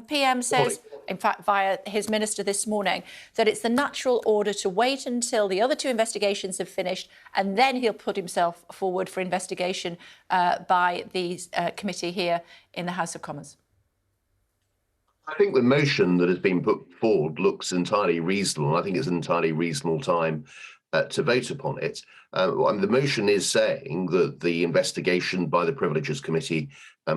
PM says, in fact, via his minister this morning, that it's the natural order to wait until the other two investigations have finished, and then he'll put himself forward for investigation by the committee here in the House of Commons. I think the motion that has been put forward looks entirely reasonable. I think it's an entirely reasonable time to vote upon it. The motion is saying that the investigation by the Privileges Committee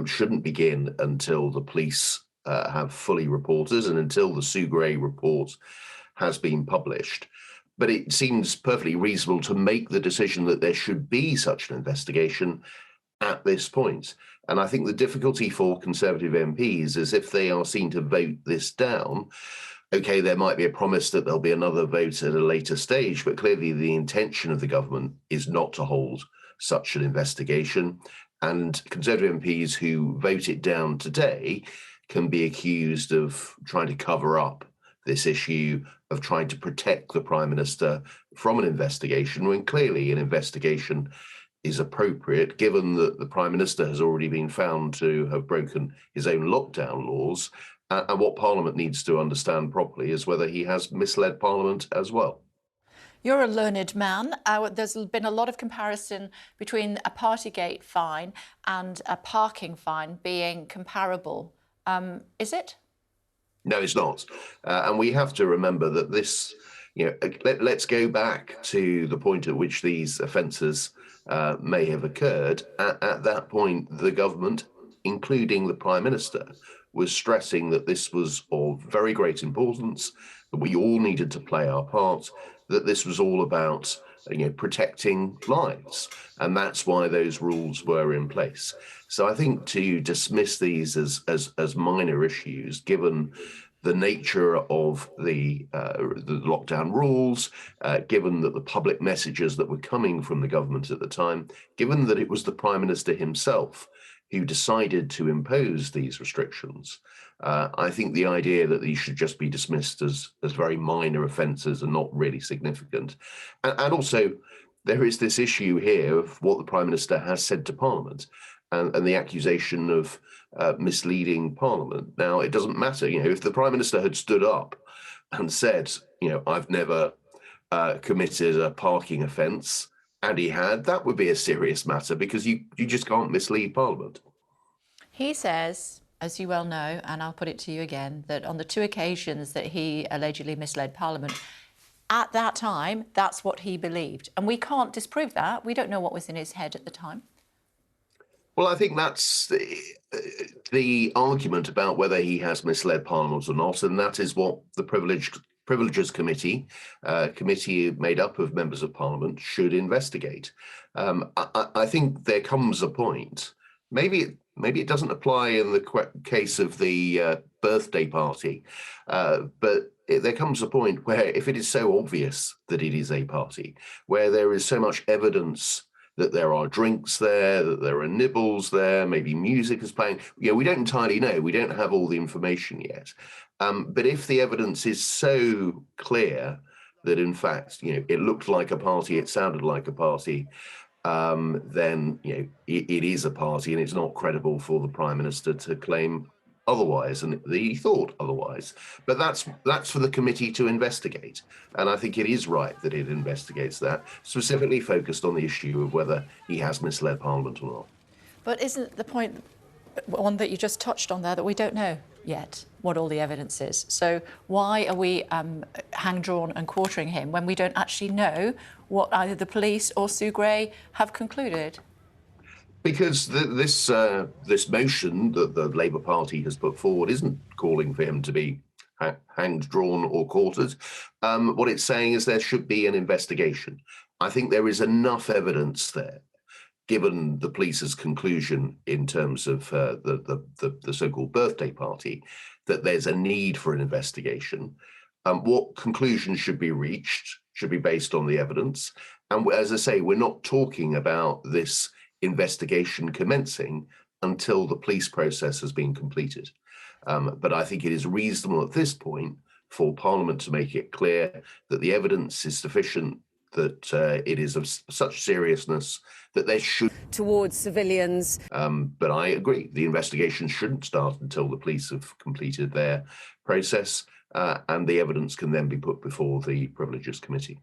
shouldn't begin until the police have fully reported and until the Sugray report has been published. But it seems perfectly reasonable to make the decision that there should be such an investigation at this point. And I think the difficulty for Conservative MPs is if they are seen to vote this down, OK, there might be a promise that there'll be another vote at a later stage, but clearly the intention of the government is not to hold such an investigation. And Conservative MPs who vote it down today can be accused of trying to cover up this issue, of trying to protect the Prime Minister from an investigation, when clearly an investigation is appropriate, given that the Prime Minister has already been found to have broken his own lockdown laws. And what Parliament needs to understand properly is whether he has misled Parliament as well. You're a learned man. There's been a lot of comparison between a partygate fine and a parking fine being comparable. Is it? No, it's not. And we have to remember that this, let's go back to the point at which these offences may have occurred. At that point, the government, including the Prime Minister, was stressing that this was of very great importance, that we all needed to play our part, that this was all about protecting lives. And that's why those rules were in place. So I think to dismiss these as minor issues, given the nature of the lockdown rules, given that the public messages that were coming from the government at the time, given that it was the Prime Minister himself who decided to impose these restrictions, I think the idea that these should just be dismissed as very minor offences and not really significant. And also, there is this issue here of what the Prime Minister has said to Parliament and the accusation of misleading Parliament. Now, it doesn't matter, if the Prime Minister had stood up and said, I've never committed a parking offence, and he had, that would be a serious matter, because you just can't mislead Parliament. He says, as you well know, and I'll put it to you again, that on the two occasions that he allegedly misled Parliament, at that time, that's what he believed. And we can't disprove that. We don't know what was in his head at the time. Well, I think that's the argument about whether he has misled Parliament or not, and that is what the Privileges Committee, committee made up of members of Parliament, should investigate. I think there comes a point, maybe it doesn't apply in the case of the birthday party, but there comes a point where if it is so obvious that it is a party, where there is so much evidence that there are drinks there, that there are nibbles there, maybe music is playing. We don't entirely know. We don't have all the information yet. But if the evidence is so clear that, in fact, it looked like a party, it sounded like a party, then, it is a party, and it's not credible for the Prime Minister to claim otherwise, and he thought otherwise. But that's for the committee to investigate, and I think it is right that it investigates that, specifically focused on the issue of whether he has misled Parliament or not. But isn't the point one that you just touched on there, that we don't know yet what all the evidence is? So why are we hang-drawn and quartering him when we don't actually know what either the police or Sugray have concluded? Because this motion that the Labour Party has put forward isn't calling for him to be hanged, drawn or quartered. What it's saying is there should be an investigation. I think there is enough evidence there, given the police's conclusion in terms of the so-called birthday party, that there's a need for an investigation. What conclusions should be reached should be based on the evidence. And as I say, we're not talking about this investigation commencing until the police process has been completed. But I think it is reasonable at this point for Parliament to make it clear that the evidence is sufficient that it is of such seriousness that there should towards civilians. But I agree, the investigation shouldn't start until the police have completed their process, and the evidence can then be put before the Privileges Committee.